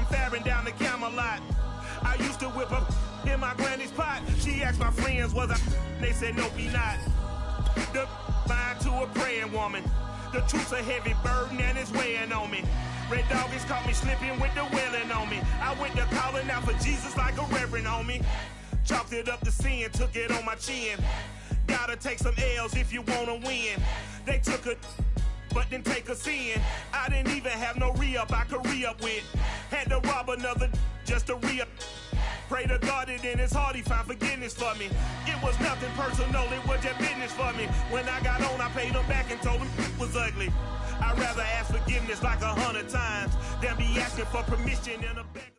faring down the Camelot. I used to whip up in my granny's pot. She asked my friends, was I? They said, nope, he not. The line to a praying woman. The truth's a heavy burden and it's weighing on me. Red doggies caught me slipping with the wailing on me. I went to calling out for Jesus like a reverend homie. Chalked it up to sin, took it on my chin. Gotta take some L's if you wanna win. They took a but didn't take a sin. I didn't even have no re-up I could re-up with. Had to rob another just to re-up. Pray to God that in his heart he found forgiveness for me. It was nothing personal, it was just business for me. When I got on, I paid him back and told him it was ugly. I'd rather ask forgiveness like 100 times than be asking for permission in a bag.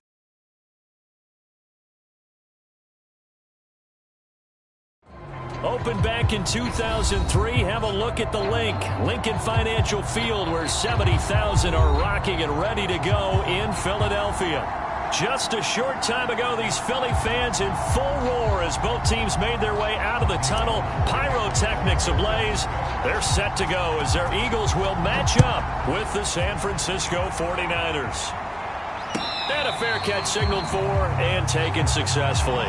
Opened back in 2003. Have a look at the link. Lincoln Financial Field, where 70,000 are rocking and ready to go in Philadelphia. Just a short time ago, these Philly fans in full roar as both teams made their way out of the tunnel. Pyrotechnics ablaze. They're set to go as their Eagles will match up with the San Francisco 49ers. And a fair catch signaled for and taken successfully.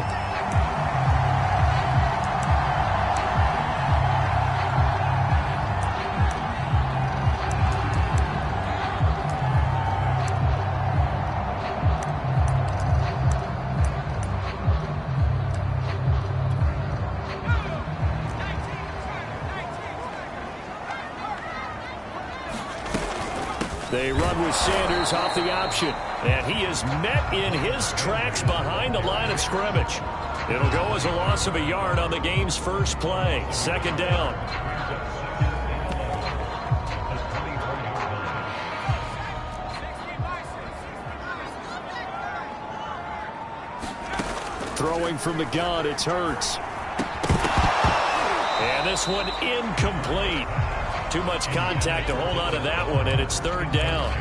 They run with Sanders off the option, and he is met in his tracks behind the line of scrimmage. It'll go as a loss of a yard on the game's first play. Second down. Throwing from the gun, it's Hurts. And this one incomplete. Too much contact to hold on to that one, and it's third down.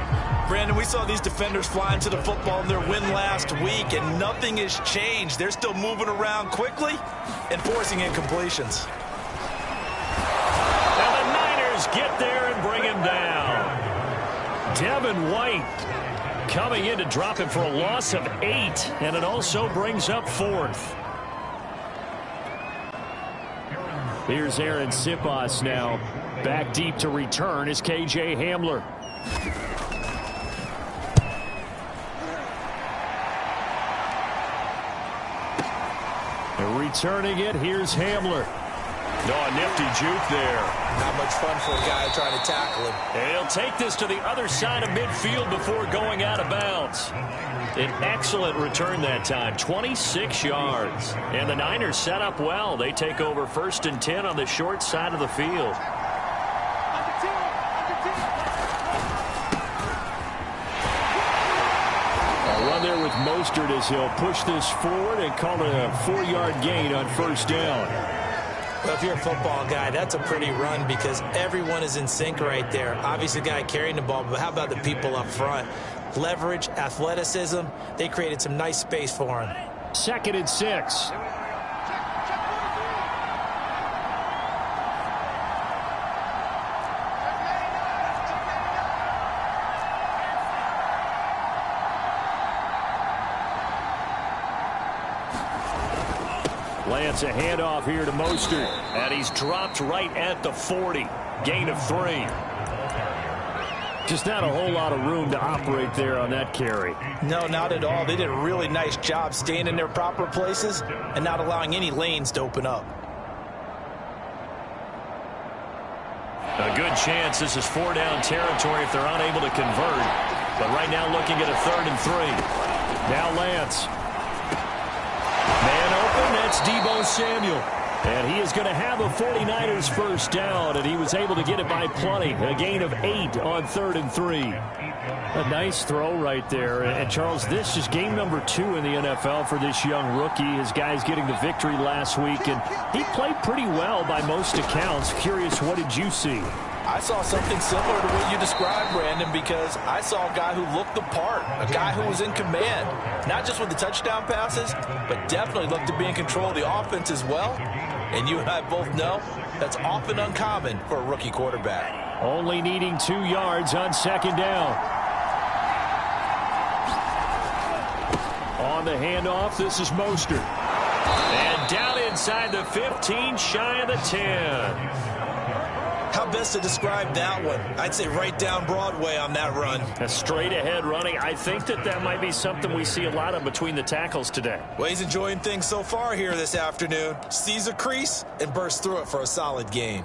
Brandon, we saw these defenders fly into the football in their win last week, and nothing has changed. They're still moving around quickly and forcing incompletions. And the Niners get there and bring him down. Devin White coming in to drop him for a loss of 8, and it also brings up fourth. Here's Aaron Sipos now. Back deep to return is K.J. Hamler. And returning it, here's Hamler. Oh, a nifty juke there. Not much fun for a guy trying to tackle him. And he'll take this to the other side of midfield before going out of bounds. An excellent return that time, 26 yards. And the Niners set up well. They take over 1st and 10 on the short side of the field. There with Mostert as he'll push this forward and call it a 4-yard gain on first down. Well, if you're a football guy, that's a pretty run because everyone is in sync right there. Obviously, the guy carrying the ball, but how about the people up front? Leverage, athleticism, they created some nice space for him. 2nd and 6. Lance a handoff here to Mostert, and he's dropped right at the 40. Gain of 3. Just not a whole lot of room to operate there on that carry. No, not at all. They did a really nice job staying in their proper places and not allowing any lanes to open up. A good chance this is 4-down territory if they're unable to convert. But right now looking at a 3rd and 3. Now Lance. Man open, that's Deebo Samuel. And he is going to have a 49ers first down, and he was able to get it by plenty. A gain of 8 on 3rd and 3. A nice throw right there. And, Charles, this is game number 2 in the NFL for this young rookie. His guys getting the victory last week, and he played pretty well by most accounts. Curious, what did you see? I saw something similar to what you described, Brandon, because I saw a guy who looked the part, a guy who was in command, not just with the touchdown passes, but definitely looked to be in control of the offense as well. And you and I both know that's often uncommon for a rookie quarterback. Only needing 2 yards on 2nd down. On the handoff, this is Mostert. And down inside the 15, shy of the 10. How best to describe that one? I'd say right down Broadway on that run. A straight ahead running. I think that might be something we see a lot of between the tackles today. Well, he's enjoying things so far here this afternoon. Sees a crease and bursts through it for a solid gain.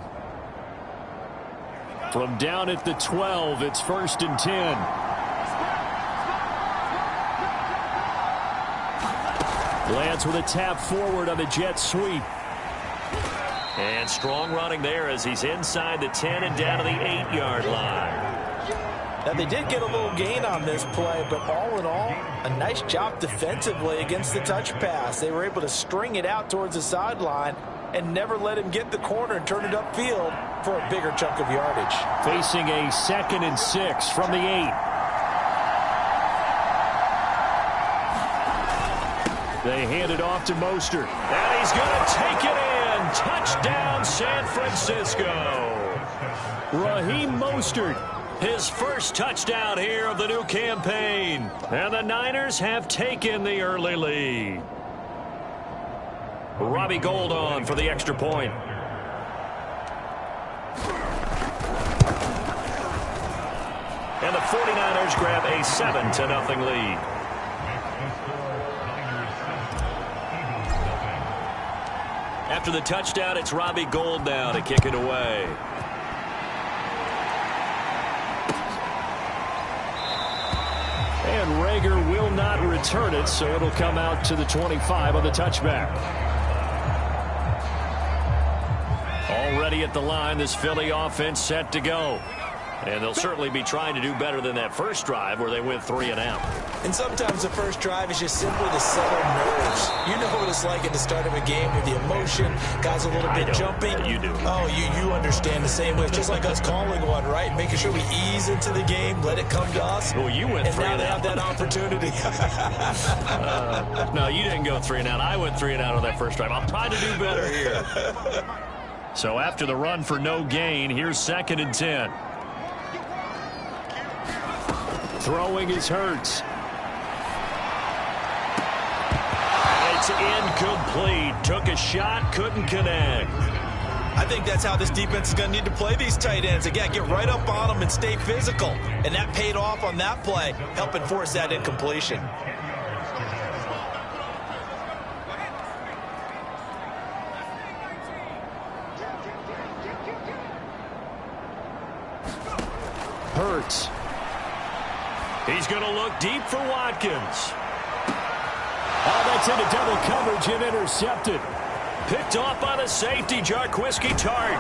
From down at the 12, it's 1st and 10. Lance with a tap forward on the jet sweep. And strong running there as he's inside the 10 and down to the 8-yard line. Now, they did get a little gain on this play, but all in all, a nice job defensively against the touch pass. They were able to string it out towards the sideline and never let him get the corner and turn it upfield for a bigger chunk of yardage. Facing a 2nd and 6 from the 8. They hand it off to Mostert. And he's going to take it in. Touchdown, San Francisco. Raheem Mostert, his first touchdown here of the new campaign. And the Niners have taken the early lead. Robbie Gould on for the extra point. And the 49ers grab a 7-0 lead. After the touchdown, it's Robbie Gould now to kick it away. And Rager will not return it, so it'll come out to the 25 on the touchback. Already at the line, this Philly offense set to go. And they'll certainly be trying to do better than that first drive where they went 3 and out. And sometimes the first drive is just simply to settle nerves. You know what it's like at the start of a game with the emotion, guys a little bit jumpy. You do. Oh, you understand the same way. It's just like us calling one, right? Making sure we ease into the game, let it come to us. Well, you went 3 and out. And now they have that opportunity. No, you didn't go 3 and out. I went 3 and out on that first drive. I'm trying to do better here. So after the run for no gain, here's 2nd and 10. Throwing is Hurts. It's incomplete. Took a shot, couldn't connect. I think that's how this defense is going to need to play these tight ends. Again, get right up on them and stay physical. And that paid off on that play, helping force that incompletion. Hurts. He's going to look deep for Watkins. Oh, that's into double coverage and intercepted. Picked off by the safety, Jarquiski Tart.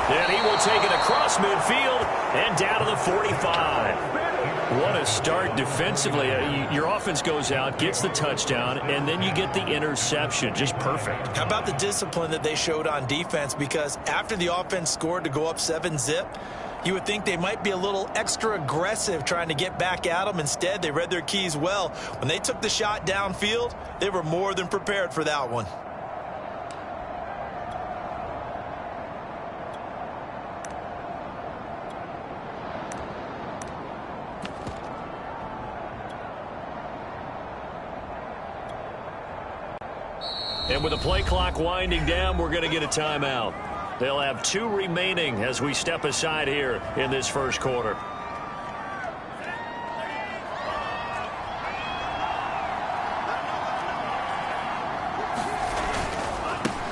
And he will take it across midfield and down to the 45. What a start defensively. Your offense goes out, gets the touchdown, and then you get the interception. Just perfect. How about the discipline that they showed on defense? Because after the offense scored to go up 7-zip, you would think they might be a little extra aggressive trying to get back at them. Instead, they read their keys well. When they took the shot downfield, they were more than prepared for that one. And with the play clock winding down, we're going to get a timeout. They'll have 2 remaining as we step aside here in this first quarter.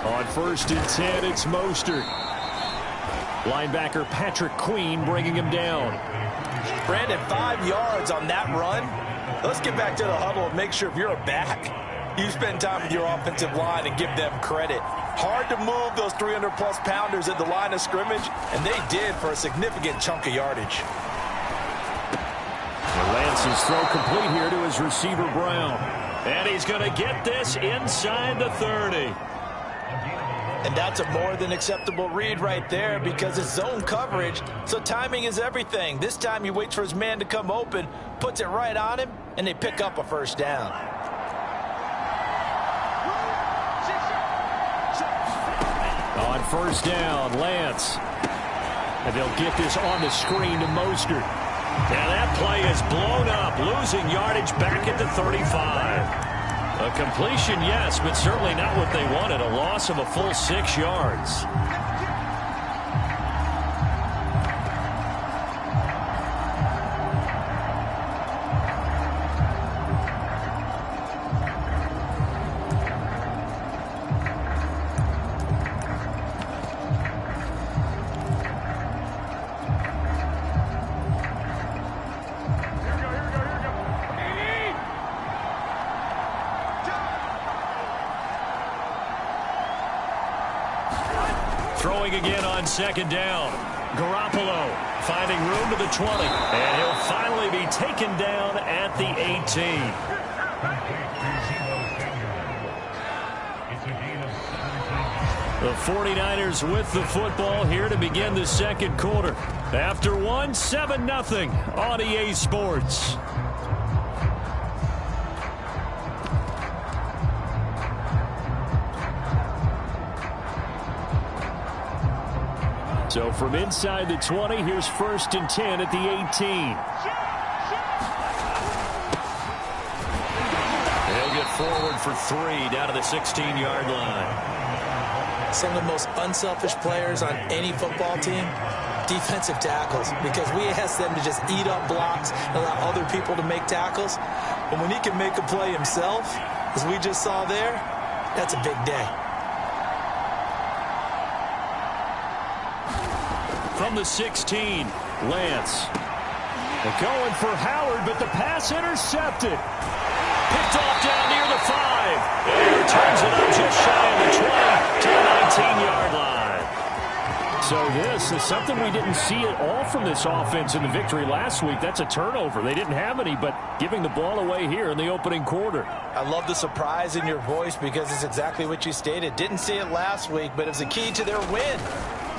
On 1st and 10, it's Mostert. Linebacker Patrick Queen bringing him down. Brandon, 5 yards on that run. Let's get back to the huddle and make sure if you're a back, you spend time with your offensive line and give them credit. Hard to move those 300-plus pounders at the line of scrimmage, and they did for a significant chunk of yardage. Lance's throw complete here to his receiver, Brown. And he's going to get this inside the 30. And that's a more than acceptable read right there because it's zone coverage, so timing is everything. This time he waits for his man to come open, puts it right on him, and they pick up a first down. On 1st down, Lance. And they'll get this on the screen to Mostert. And that play is blown up, losing yardage back at the 35. A completion, yes, but certainly not what they wanted. A loss of a full 6 yards. Throwing again on second down. Garoppolo finding room to the 20. And he'll finally be taken down at the 18. The 49ers with the football here to begin the second quarter. After one, 7-0 on EA Sports. So from inside the 20, here's 1st and 10 at the 18. They'll get forward for 3 down to the 16-yard line. Some of the most unselfish players on any football team, defensive tackles, because we ask them to just eat up blocks and allow other people to make tackles. But when he can make a play himself, as we just saw there, that's a big day. From the 16, Lance. They're going for Howard, but the pass intercepted. Picked off down near the 5. And he returns it up just shy of the 20 to the 19-yard line. So this is something we didn't see at all from this offense in the victory last week. That's a turnover. They didn't have any, but giving the ball away here in the opening quarter. I love the surprise in your voice because it's exactly what you stated. Didn't see it last week, but it was a key to their win.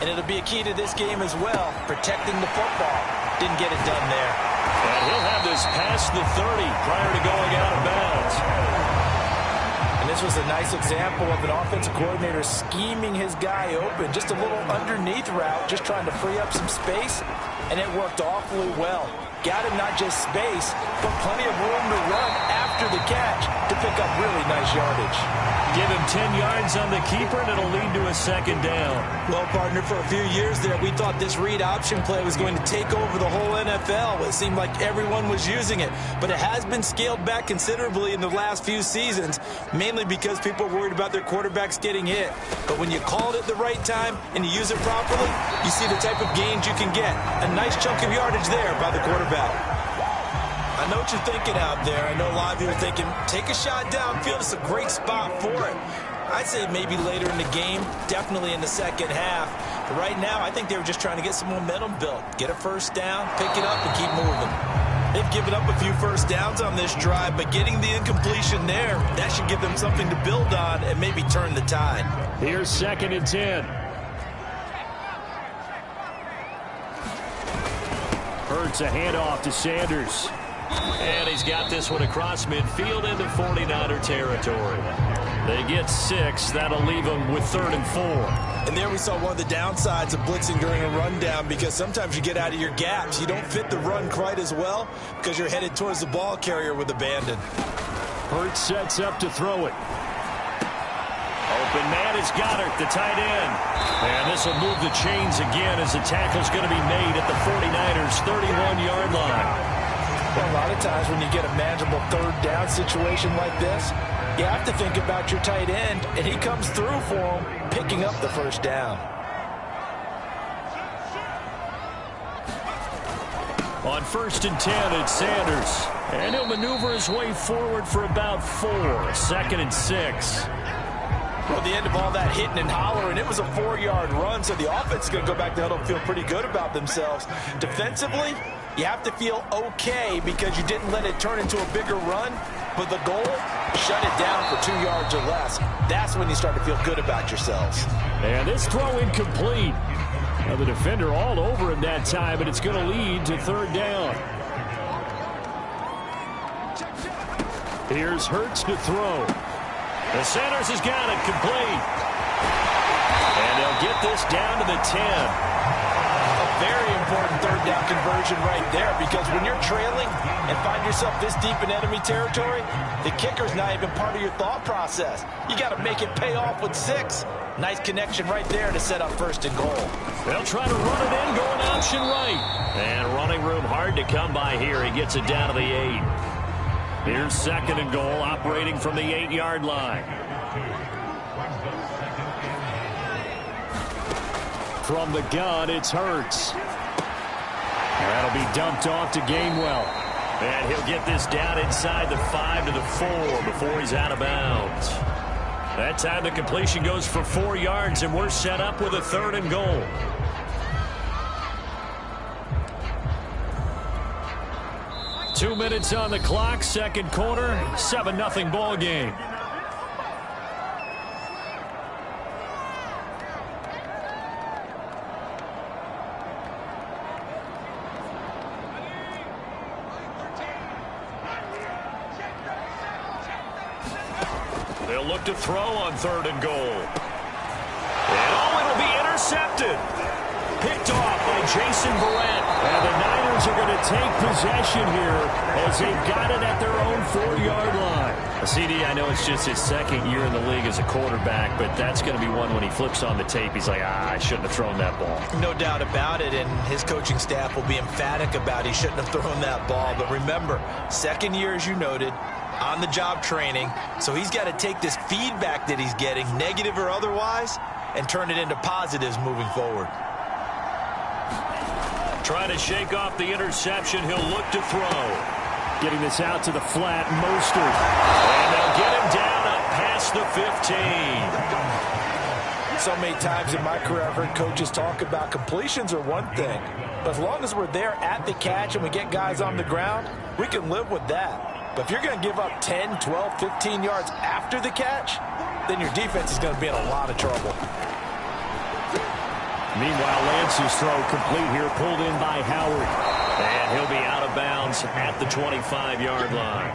And it'll be a key to this game as well, protecting the football. Didn't get it done there. And he'll have this past the 30 prior to going out of bounds. And this was a nice example of an offensive coordinator scheming his guy open. Just a little underneath route, just trying to free up some space, and it worked awfully well. Got him not just space, but plenty of room to run after the catch to pick up really nice yardage. Give him 10 yards on the keeper, and it'll lead to a second down. Well, partner, for a few years there, we thought this read option play was going to take over the whole NFL. It seemed like everyone was using it, but it has been scaled back considerably in the last few seasons, mainly because people are worried about their quarterbacks getting hit. But when you call it at the right time and you use it properly, you see the type of gains you can get. A nice chunk of yardage there by the quarterback. I know what you're thinking out there. I know a lot of you are thinking, take a shot downfield. It's a great spot for it. I'd say maybe later in the game, definitely in the second half. But right now, I think they were just trying to get some momentum built. Get a first down, pick it up, and keep moving. They've given up a few first downs on this drive, but getting the incompletion there, that should give them something to build on and maybe turn the tide. Here's 2nd and 10. Hurts a handoff to Sanders. And he's got this one across midfield into 49er territory. They get 6. That'll leave them with 3rd and 4. And there we saw one of the downsides of blitzing during a rundown, because sometimes you get out of your gaps. You don't fit the run quite as well because you're headed towards the ball carrier with abandon. Hurts sets up to throw it. Open man is Goddard, the tight end. And this will move the chains again as the tackle's going to be made at the 49ers' 31-yard line. Well, a lot of times when you get a manageable 3rd down situation like this, you have to think about your tight end, and he comes through for him, picking up the first down. On 1st and 10, it's Sanders. And he'll maneuver his way forward for about 4. 2nd and 6. Well, the end of all that hitting and hollering, it was a 4-yard run, so the offense is going to go back to huddle and feel pretty good about themselves. Defensively, you have to feel okay because you didn't let it turn into a bigger run, but the goal, shut it down for 2 yards or less. That's when you start to feel good about yourselves. And this throw incomplete. Now the defender all over him that time, but it's going to lead to 3rd down. Here's Hurts to throw. The Sanders has got it complete. And they'll get this down to the 10. A Very important third down conversion right there, because when you're trailing and find yourself this deep in enemy territory, the kicker's not even part of your thought process. You got to make it pay off with 6. Nice connection right there to set up 1st and goal. They'll try to run it in, going option right. And running room hard to come by here. He gets it down to the 8. Here's 2nd and goal, operating from the 8-yard line. From the gun, it's Hurts. That'll be dumped off to Gainwell. And he'll get this down inside the 5 to the 4 before he's out of bounds. That time the completion goes for 4 yards, and we're set up with a 3rd and goal. Two minutes on the clock, 2nd quarter, 7-0 ball game. They'll look to throw on 3rd and goal. And it'll be intercepted. Picked off by Jason Barrett. And the Niners are going to take possession here as they've got it at their own 4-yard line. CD, I know it's just his 2nd year in the league as a quarterback, but that's going to be one when he flips on the tape. He's like, I shouldn't have thrown that ball. No doubt about it, and his coaching staff will be emphatic about he shouldn't have thrown that ball. But remember, 2nd year, as you noted, on-the-job training, so he's got to take this feedback that he's getting, negative or otherwise, and turn it into positives moving forward. Trying to shake off the interception. He'll look to throw. Getting this out to the flat, Mostert. And they'll get him down up past the 15. So many times in my career, I've heard coaches talk about completions are one thing. But as long as we're there at the catch and we get guys on the ground, we can live with that. But if you're going to give up 10, 12, 15 yards after the catch, then your defense is going to be in a lot of trouble. Meanwhile, Lance's throw complete here, pulled in by Howard. And he'll be out of bounds at the 25-yard line.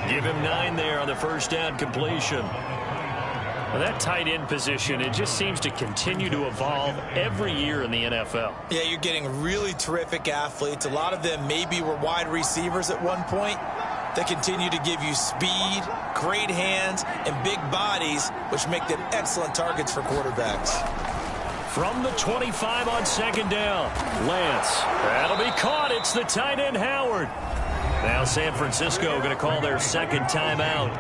Give him 9 there on the first down completion. Well, that tight end position, it just seems to continue to evolve every year in the NFL. Yeah, you're getting really terrific athletes. A lot of them maybe were wide receivers at one point. They continue to give you speed, great hands, and big bodies, which make them excellent targets for quarterbacks. From the 25 on 2nd down, Lance. That'll be caught. It's the tight end, Howard. Now San Francisco going to call their 2nd timeout,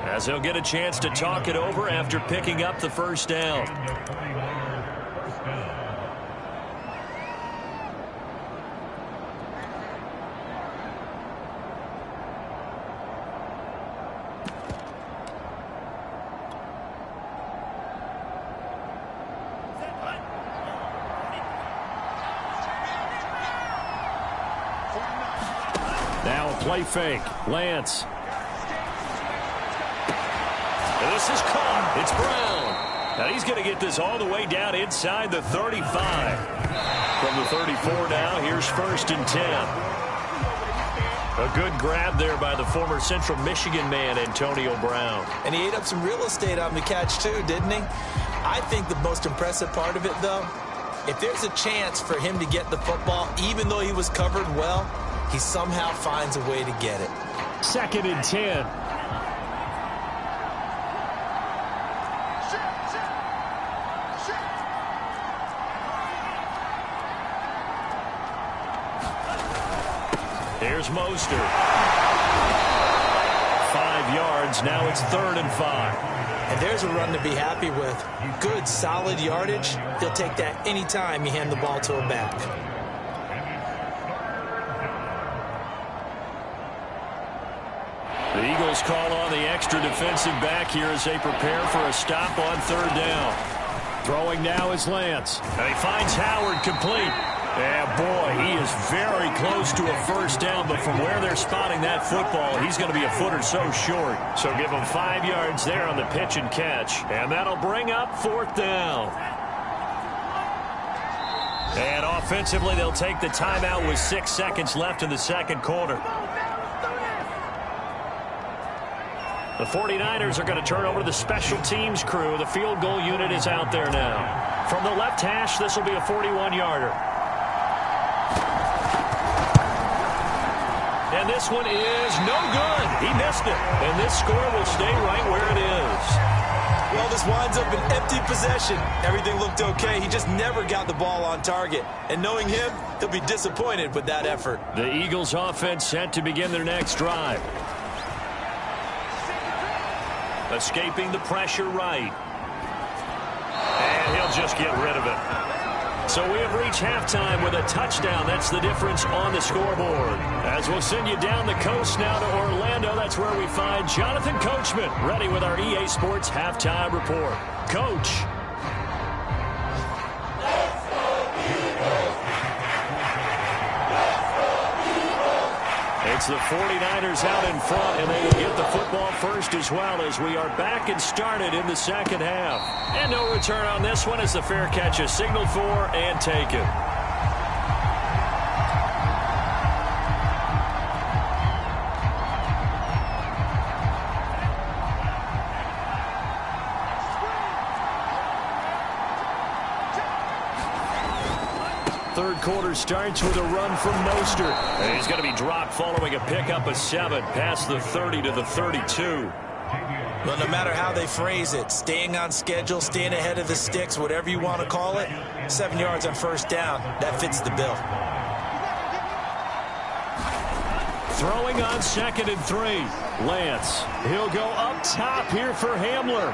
as they'll get a chance to talk it over after picking up the first down. Now a play fake. Lance. This is caught. It's Brown. Now he's going to get this all the way down inside the 35. From the 34 now, here's 1st and 10. A good grab there by the former Central Michigan man, Antonio Brown. And he ate up some real estate on the catch too, didn't he? I think the most impressive part of it, though, if there's a chance for him to get the football, even though he was covered well, he somehow finds a way to get it. 2nd and 10. Here's Mostert. 5 yards. Now it's 3rd and 5. And there's a run to be happy with. Good, solid yardage. He'll take that anytime you hand the ball to a back. The Eagles call on the extra defensive back here as they prepare for a stop on 3rd down. Throwing now is Lance. And he finds Howard complete. Yeah, boy, he is very close to a first down, but from where they're spotting that football, he's going to be a foot or so short. So give him 5 yards there on the pitch and catch, and that'll bring up 4th down. And offensively, they'll take the timeout with 6 seconds left in the 2nd quarter. The 49ers are going to turn over to the special teams crew. The field goal unit is out there now. From the left hash, this will be a 41-yarder. this one is no good. He missed it. And this score will stay right where it is. Well, this winds up an empty possession. Everything looked okay. He just never got the ball on target. And knowing him, he'll be disappointed with that effort. The Eagles offense set to begin their next drive. Escaping the pressure right. And he'll just get rid of it. So we have reached halftime with a touchdown. That's the difference on the scoreboard. As we'll send you down the coast now to Orlando, that's where we find Jonathan Coachman, ready with our EA Sports halftime report. Coach. It's the 49ers out in front, and they will get the football first as well as we are back and started in the second half. And no return on this one as the fair catch is signaled for and taken. Third quarter starts with a run from Mostert. And he's going to be dropped following a pickup of 7 past the 30 to the 32. Well, no matter how they phrase it, staying on schedule, staying ahead of the sticks, whatever you want to call it, 7 yards on first down, that fits the bill. Throwing on 2nd and 3. Lance, he'll go up top here for Hamler.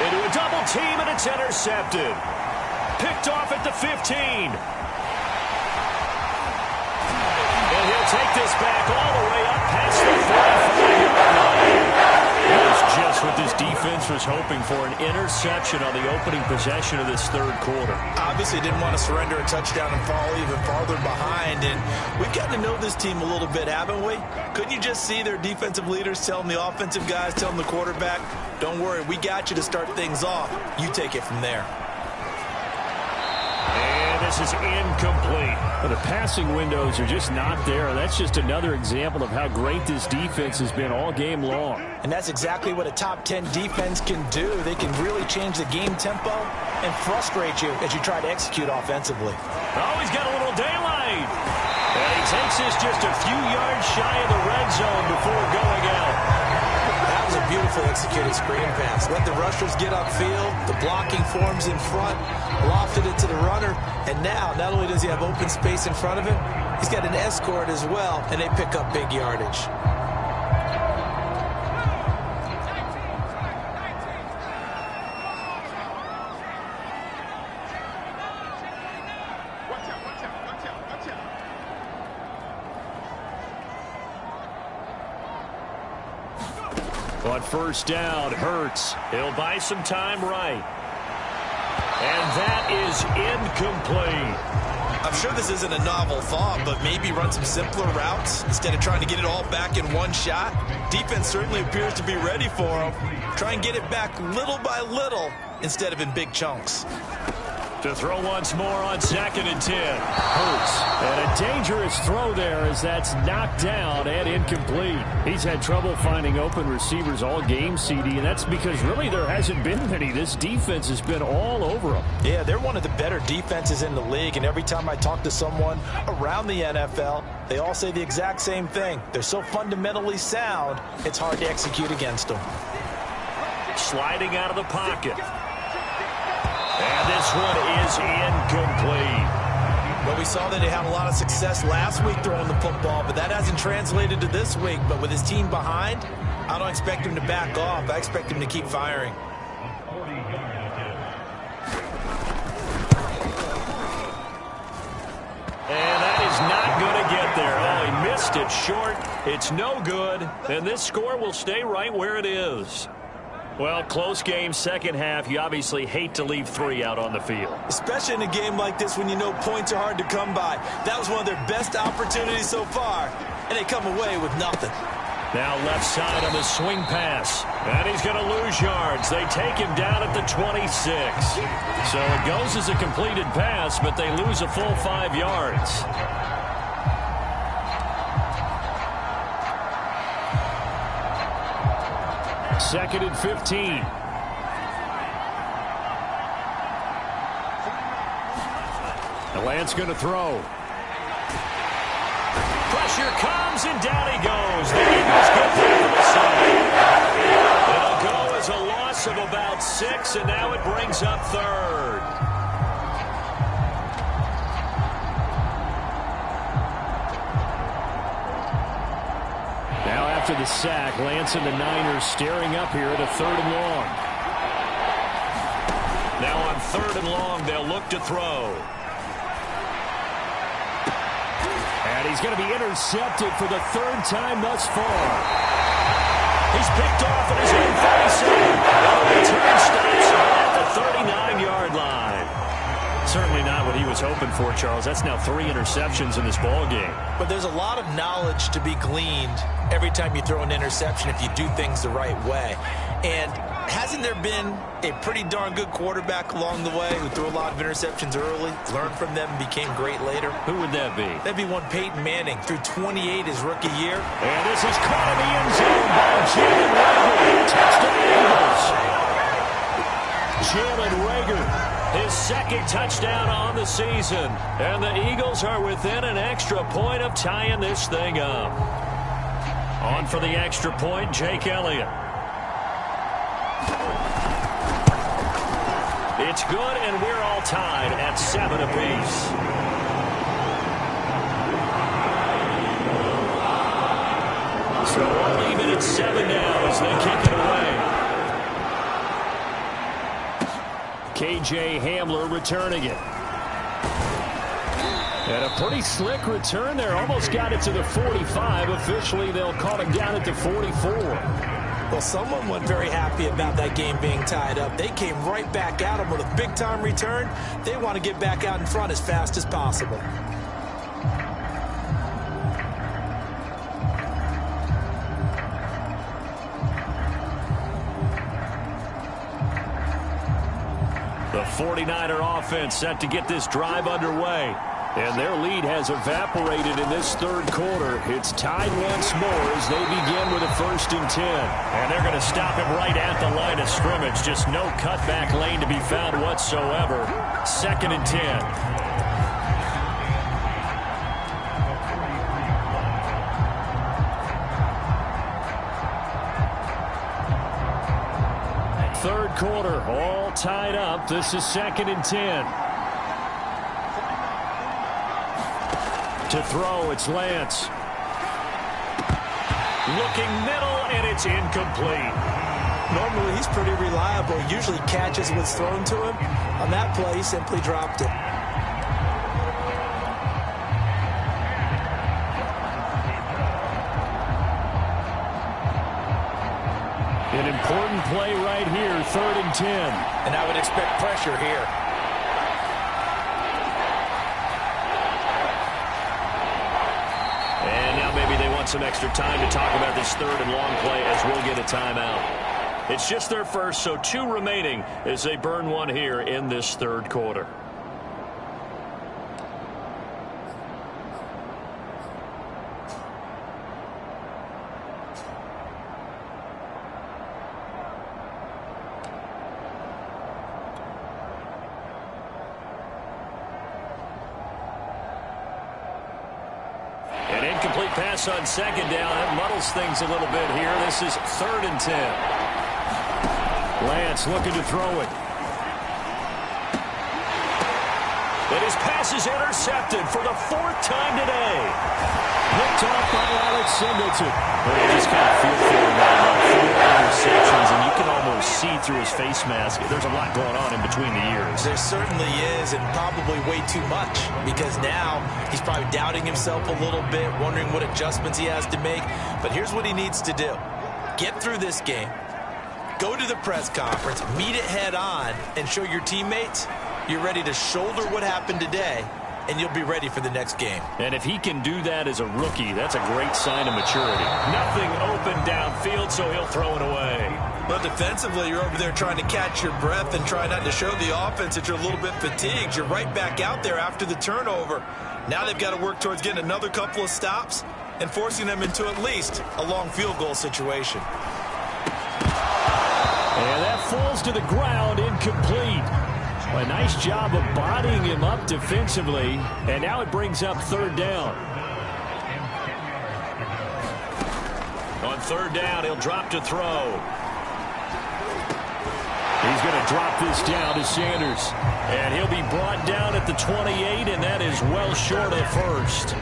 Into a double team, and it's intercepted. Picked off at the 15. And he'll take this back all the way up past the 45-yard line. That was just what this defense was hoping for, an interception on the opening possession of this third quarter. Obviously didn't want to surrender a touchdown and fall even farther behind. And we've gotten to know this team a little bit, haven't we? Couldn't you just see their defensive leaders telling the offensive guys, telling the quarterback, don't worry, we got you to start things off. You take it from there. This is incomplete. The passing windows are just not there. That's just another example of how great this defense has been all game long. And that's exactly what a top 10 defense can do. They can really change the game tempo and frustrate you as you try to execute offensively. Oh, he's got a little daylight. And he takes this just a few yards shy of the red zone before going out. That was a beautiful executed screen pass. Let the rushers get upfield. The blocking forms in front. Lofted it to the runner. And now, not only does he have open space in front of him, he's got an escort as well, and they pick up big yardage. On first down, Hurts. He'll buy some time right. And that is incomplete. I'm sure this isn't a novel thought, but maybe run some simpler routes instead of trying to get it all back in one shot. Defense certainly appears to be ready for him. Try and get it back little by little instead of in big chunks. To throw once more on 2nd and 10. Hurts. And a dangerous throw there as that's knocked down and incomplete. He's had trouble finding open receivers all game, CD, and that's because really there hasn't been many. This defense has been all over them. Yeah, they're one of the better defenses in the league, and every time I talk to someone around the NFL, they all say the exact same thing. They're so fundamentally sound, it's hard to execute against them. Sliding out of the pocket. And this one is incomplete. Well, we saw that he had a lot of success last week throwing the football, but that hasn't translated to this week. But with his team behind, I don't expect him to back off. I expect him to keep firing. And that is not going to get there. Oh, he missed it short. It's no good. And this score will stay right where it is. Well, close game, second half. You obviously hate to leave 3 out on the field. Especially in a game like this when you know points are hard to come by. That was one of their best opportunities so far, and they come away with nothing. Now left side on the swing pass. And he's going to lose yards. They take him down at the 26. So it goes as a completed pass, but they lose a full 5 yards. Second and 15. The Lance going to throw. Pressure comes, and down he goes. The Eagles get there for the sack. It'll go as a loss of about 6, and now it brings up third. Now after the sack, Lance and the Niners staring up here at a 3rd and long. Now on 3rd and long, they'll look to throw. And he's going to be intercepted for the 3rd time thus far. He's picked off at his own 37. The return stops at the 39-yard line. Certainly not what he was hoping for, Charles. That's now 3 interceptions in this ball game. But there's a lot of knowledge to be gleaned every time you throw an interception if you do things the right way. And hasn't there been a pretty darn good quarterback along the way who threw a lot of interceptions early, learned from them, and became great later? Who would that be? That'd be one Peyton Manning, threw 28 his rookie year. And this is caught in the end zone by Jalen Reagor. Touchdown Eagles. Jalen Reagor, his 2nd touchdown on the season. And the Eagles are within an extra point of tying this thing up. On for the extra point, Jake Elliott. It's good, and we're all tied at 7 apiece. So we'll leave it at 7 now as they kick it away. KJ Hamler returning it. And a pretty slick return there. Almost got it to the 45. Officially, they'll call him down at the 44. Well, someone wasn't very happy about that game being tied up. They came right back at him with a big-time return. They want to get back out in front as fast as possible. The 49er offense set to get this drive underway. And their lead has evaporated in this 3rd quarter. It's tied once more as they begin with a 1st and 10. And they're going to stop him right at the line of scrimmage. Just no cutback lane to be found whatsoever. 2nd and 10. Third quarter, all tied up. This is 2nd and 10. To throw, it's Lance. Looking middle, and it's incomplete. Normally, he's pretty reliable. Usually catches what's thrown to him. On that play, he simply dropped it. An important play right here, 3rd and 10. And I would expect pressure here. Some extra time to talk about this 3rd and long play as we'll get a timeout. It's just their first, so 2 remaining as they burn one here in this 3rd quarter. Pass on 2nd down. That muddles things a little bit here. This is 3rd and 10. Lance looking to throw it. And his pass is intercepted for the 4th time today. Picked off by Alex Singleton. Well, you just kind of feel for him right now. 4 interceptions, and you can almost see through his face mask. There's a lot going on in between the ears. There certainly is, and probably way too much, because now he's probably doubting himself a little bit, wondering what adjustments he has to make. But here's what he needs to do. Get through this game, go to the press conference, meet it head on, and show your teammates you're ready to shoulder what happened today, and you'll be ready for the next game. And if he can do that as a rookie, that's a great sign of maturity. Nothing open downfield, so he'll throw it away. But defensively, you're over there trying to catch your breath and try not to show the offense that you're a little bit fatigued. You're right back out there after the turnover. Now they've got to work towards getting another couple of stops and forcing them into at least a long field goal situation. And that falls to the ground, incomplete. A nice job of bodying him up defensively, and now it brings up 3rd down. third down. He'll drop to throw. He's going to drop this down to Sanders. And he'll be brought down at the 28, and that is well short of first.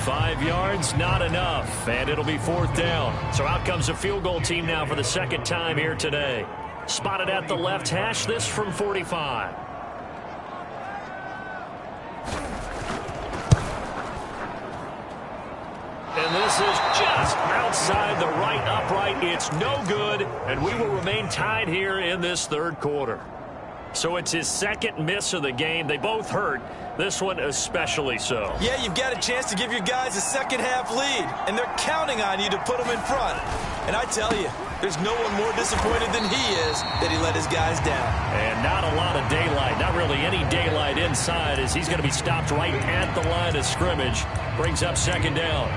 5 yards, not enough, and it'll be fourth down. So out comes a field goal team now for the second time here today. Spotted at the left hash, this from 45. And this is just outside the right upright. It's no good, and we will remain tied here in this third quarter. So it's his second miss of the game. They both hurt. This one especially so. Yeah, you've got a chance to give your guys a second-half lead, and they're counting on you to put them in front. And I tell you, there's no one more disappointed than he is that he let his guys down. And not a lot of daylight, not really any daylight inside, as he's going to be stopped right at the line of scrimmage. Brings up second down.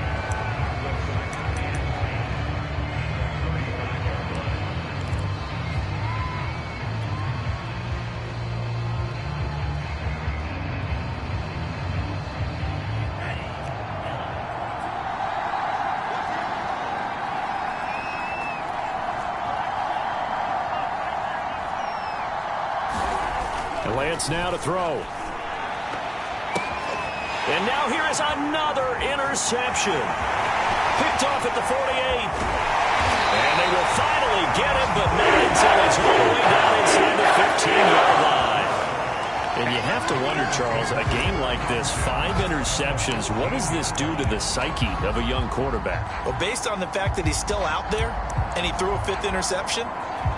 Lance now to throw. And now here is another interception. Picked off at the 48. And they will finally get him, but not until it's all the way down inside the 15-yard line. And you have to wonder, Charles, a game like this, 5 interceptions, what does this do to the psyche of a young quarterback? Well, based on the fact that he's still out there and he threw a 5th interception,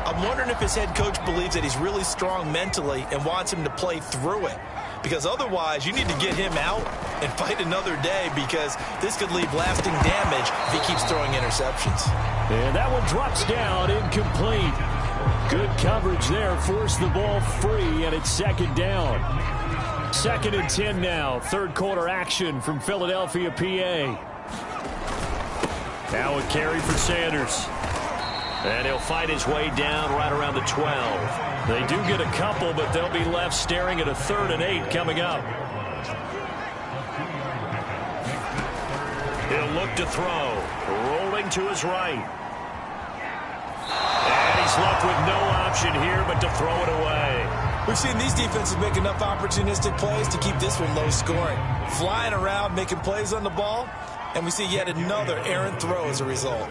I'm wondering if his head coach believes that he's really strong mentally and wants him to play through it. Because otherwise, you need to get him out and fight another day, because this could leave lasting damage if he keeps throwing interceptions. And that one drops down, incomplete. Good coverage there, forced the ball free, and it's second down. 2nd and 10 now, third quarter action from Philadelphia, PA. Now a carry for Sanders. And he'll fight his way down right around the 12. They do get a couple, but they'll be left staring at a 3rd and 8 coming up. He'll look to throw. Rolling to his right. And he's left with no option here but to throw it away. We've seen these defenses make enough opportunistic plays to keep this one low scoring. Flying around, making plays on the ball, and we see yet another errant throw as a result.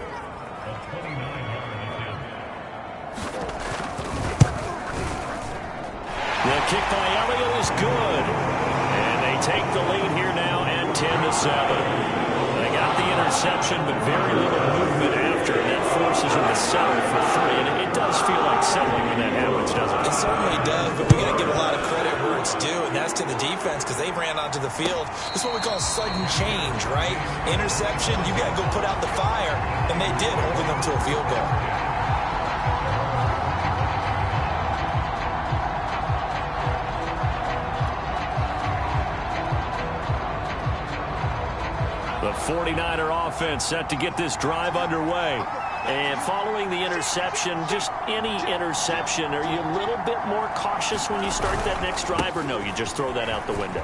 The kick by Elliott is good. And they take the lead here now at 10-7. They got the interception, but very little movement after. That forces them to settle for 3. And it does feel like settling when that happens, doesn't it? It certainly does, but we got to give a lot of credit where it's due, and that's to the defense, because they ran onto the field. This is what we call sudden change, right? Interception, you got to go put out the fire, and they did, holding them to a field goal. The 49er offense set to get this drive underway. And following the interception, just any interception, are you a little bit more cautious when you start that next drive, or no, you just throw that out the window?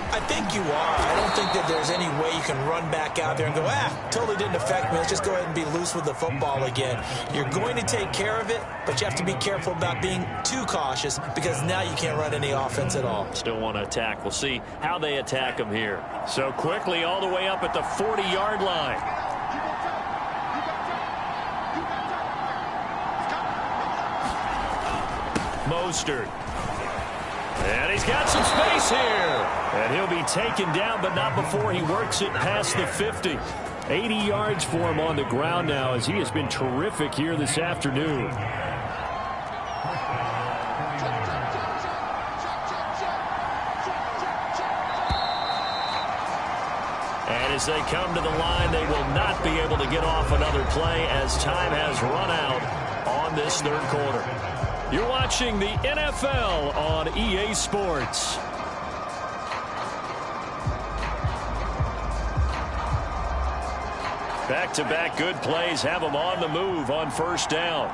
I think you are. I don't think that there's any way you can run back out there and go, totally didn't affect me. Let's just go ahead and be loose with the football again. You're going to take care of it, but you have to be careful about being too cautious, because now you can't run any offense at all. Still want to attack. We'll see how they attack them here. So quickly all the way up at the 40-yard line. Mostert. And he's got some space here. And he'll be taken down, but not before he works it past the 50. 80 yards for him on the ground now, as he has been terrific here this afternoon. And as they come to the line, they will not be able to get off another play, as time has run out on this third quarter. You're watching the NFL on EA Sports. Back-to-back good plays have them on the move on first down.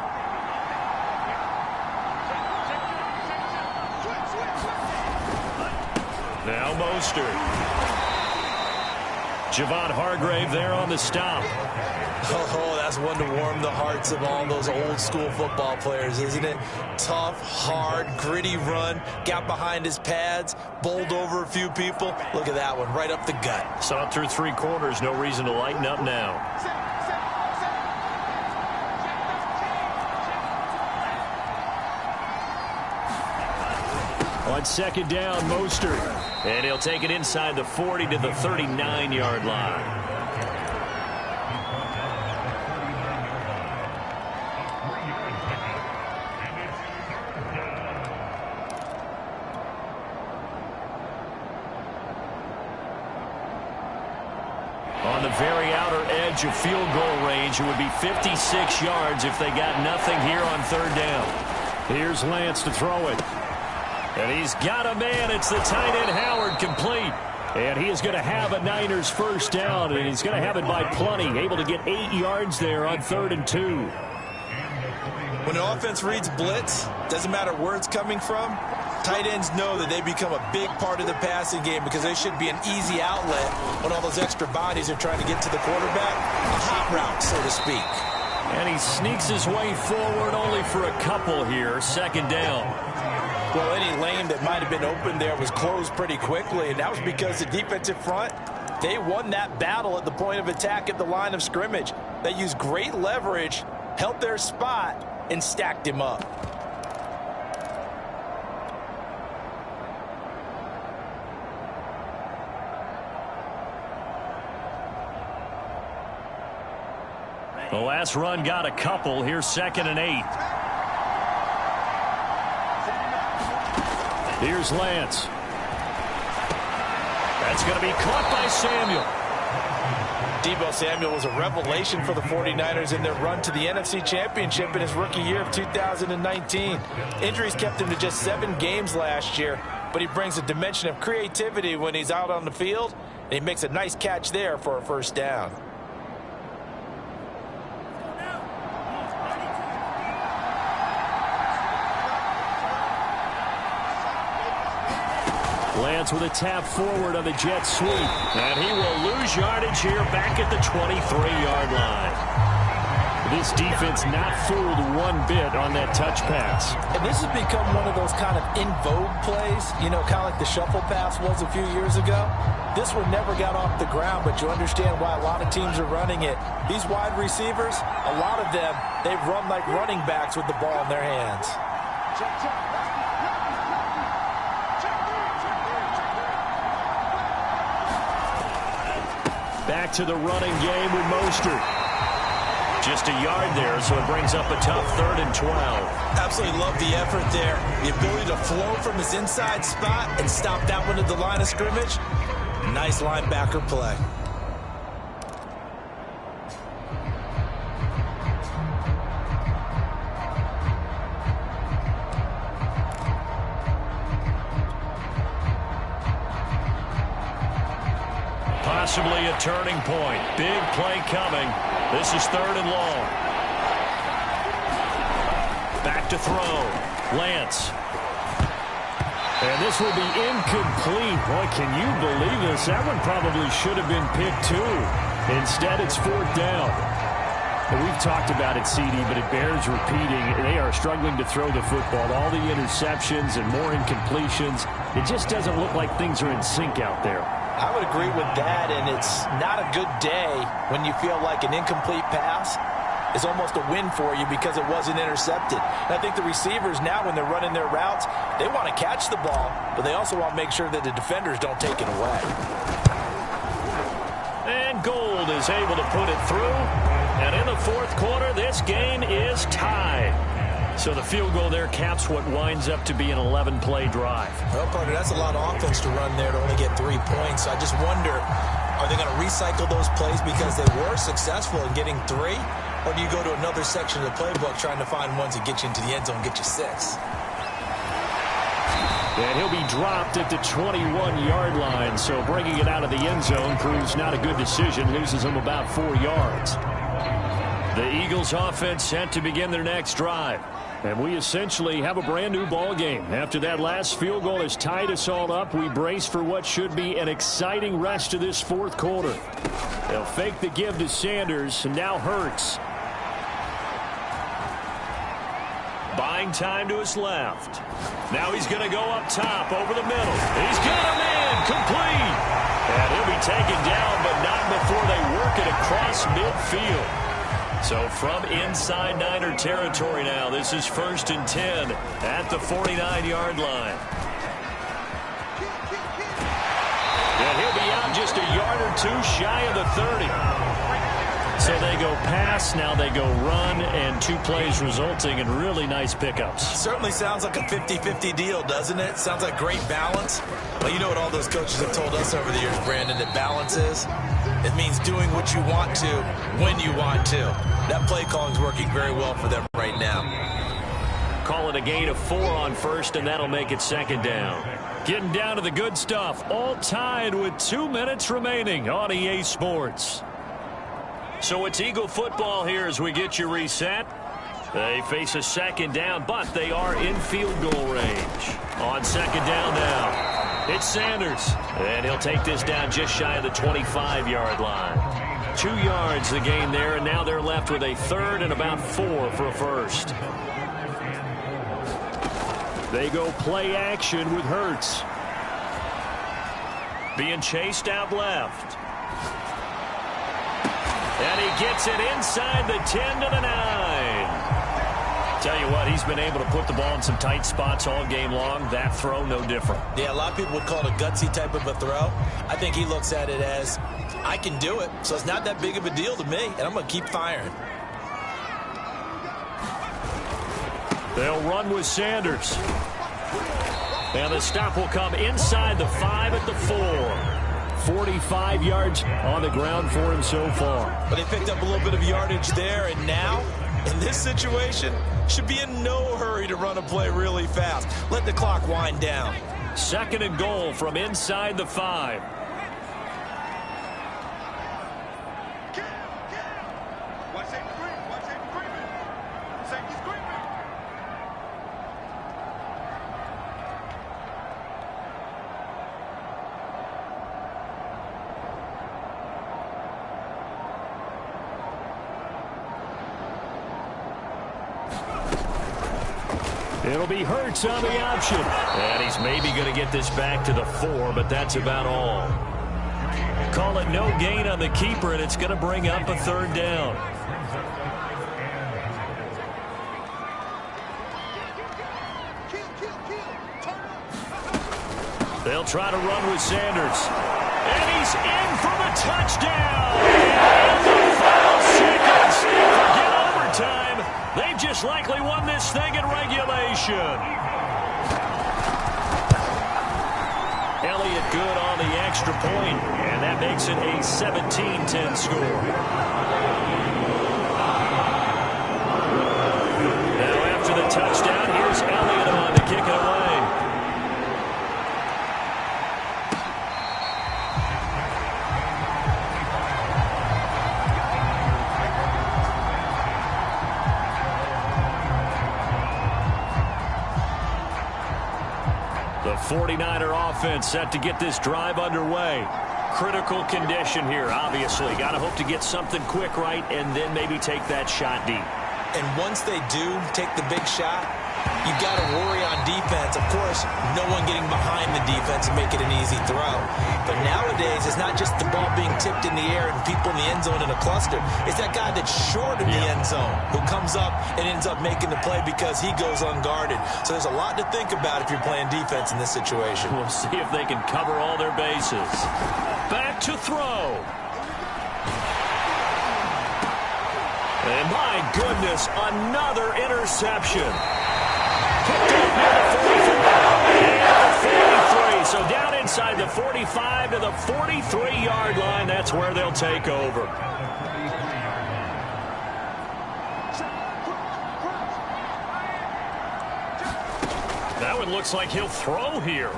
Now Mostert. Javon Hargrave there on the stop. Oh, that's one to warm the hearts of all those old school football players, isn't it? Tough, hard, gritty run, got behind his pads, bowled over a few people. Look at that one, right up the gut. Saw it through 3 quarters, no reason to lighten up now. On second down, Mostert. And he'll take it inside the 40 to the 39-yard line. On the very outer edge of field goal range, it would be 56 yards if they got nothing here on 3rd down. Here's Lance to throw it. And he's got a man. It's the tight end Howard, complete. And he is going to have a Niners first down, and he's going to have it by plenty. Able to get 8 yards there on 3rd and 2. When the offense reads blitz, doesn't matter where it's coming from, tight ends know that they become a big part of the passing game because they should be an easy outlet when all those extra bodies are trying to get to the quarterback. A hot route, so to speak. And he sneaks his way forward only for a couple here. 2nd down. Well, any lane that might have been open there was closed pretty quickly, and that was because the defensive front, they won that battle at the point of attack at the line of scrimmage. They used great leverage, held their spot, and stacked him up. The last run got a couple. Here's 2nd and 8. Here's Lance. That's going to be caught by Samuel. Deebo Samuel was a revelation for the 49ers in their run to the NFC Championship in his rookie year of 2019. Injuries kept him to just 7 games last year, but he brings a dimension of creativity when he's out on the field, and he makes a nice catch there for a first down. Lance with a tap forward on the jet sweep. And he will lose yardage here back at the 23-yard line. This defense not fooled one bit on that touch pass. And this has become one of those kind of in vogue plays, you know, kind of like the shuffle pass was a few years ago. This one never got off the ground, but you understand why a lot of teams are running it. These wide receivers, a lot of them, they run like running backs with the ball in their hands. Back to the running game with Mostert. Just a yard there, so it brings up a tough 3rd and 12. Absolutely love the effort there. The ability to flow from his inside spot and stop that one at the line of scrimmage. Nice linebacker play. Possibly a turning point. Big play coming. This is 3rd and long. Back to throw. Lance. And this will be incomplete. Boy, can you believe this? That one probably should have been picked too. Instead, it's 4th down. And we've talked about it, CD, but it bears repeating. They are struggling to throw the football. All the interceptions and more incompletions. It just doesn't look like things are in sync out there. I would agree with that, and it's not a good day when you feel like an incomplete pass is almost a win for you because it wasn't intercepted. And I think the receivers now, when they're running their routes, they want to catch the ball, but they also want to make sure that the defenders don't take it away. And Gold is able to put it through. And in the 4th quarter, this game is tied. So the field goal there caps what winds up to be an 11-play drive. Well, partner, that's a lot of offense to run there to only get 3 points. I just wonder, are they going to recycle those plays because they were successful in getting 3? Or do you go to another section of the playbook trying to find ones that get you into the end zone and get you 6? And he'll be dropped at the 21-yard line. So bringing it out of the end zone proves not a good decision. Loses him about 4 yards. The Eagles offense set to begin their next drive. And we essentially have a brand new ball game. After that last field goal has tied us all up, we brace for what should be an exciting rest of this fourth quarter. They'll fake the give to Sanders, and now Hurts. Buying time to his left. Now he's going to go up top over the middle. He's got him in, complete. And he'll be taken down, but not before they work it across midfield. So from inside Niner territory now, this is 1st and 10 at the 49-yard line. And he'll be out just a yard or two shy of the 30. So they go pass, now they go run, and 2 plays resulting in really nice pickups. Certainly sounds like a 50-50 deal, doesn't it? Sounds like great balance. Well, you know what all those coaches have told us over the years, Brandon, that balance is? It means doing what you want to when you want to. That play calling is working very well for them right now. Call it a gain of 4 on first, and that'll make it 2nd down. Getting down to the good stuff, all tied with 2 minutes remaining on EA Sports. So it's Eagle football here as we get you reset. They face a 2nd down, but they are in field goal range. On 2nd down now, it's Sanders. And he'll take this down just shy of the 25-yard line. 2 yards the gain there, and now they're left with a 3rd and about 4 for a first. They go play action with Hurts. Being chased out left. And he gets it inside the 10 to the 9. Tell you what, he's been able to put the ball in some tight spots all game long. That throw, no different. Yeah, a lot of people would call it a gutsy type of a throw. I think he looks at it as, I can do it, so it's not that big of a deal to me, and I'm going to keep firing. They'll run with Sanders. And the stop will come inside the 5 at the 4. 45 yards on the ground for him so far. But they picked up a little bit of yardage there, and now, in this situation, should be in no hurry to run a play really fast. Let the clock wind down. 2nd and goal from inside the 5. It'll be Hurts on the option. And he's maybe going to get this back to the 4, but that's about all. Call it no gain on the keeper, and it's going to bring up a 3rd down. They'll try to run with Sanders. And he's in for the touchdown. And the final seconds. Forget overtime. They've just likely won this thing in regulation. Elliott good on the extra point, and that makes it a 17-10 score. Now after the touchdown, here's Elliott on to kick it away. The 49er offense set to get this drive underway. Critical condition here, obviously. Got to hope to get something quick right and then maybe take that shot deep. And once they do take the big shot, you've got to worry on defense. Of course, no one getting behind the defense and make it an easy throw. But nowadays, it's not just the ball being tipped in the air and people in the end zone in a cluster. It's that guy that's short in the end zone who comes up and ends up making the play because he goes unguarded. So there's a lot to think about if you're playing defense in this situation. We'll see if they can cover all their bases. Back to throw. And my goodness, another interception. Picked up near the 44 and the 43. So down inside the 45 to the 43-yard line. That's where they'll take over. That one looks like he'll throw here.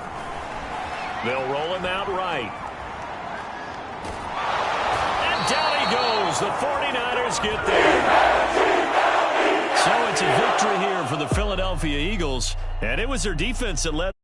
They'll roll him out right. And down he goes goes. The 49ers get there. So it's a victory here for the Philadelphia Eagles, and it was their defense that led.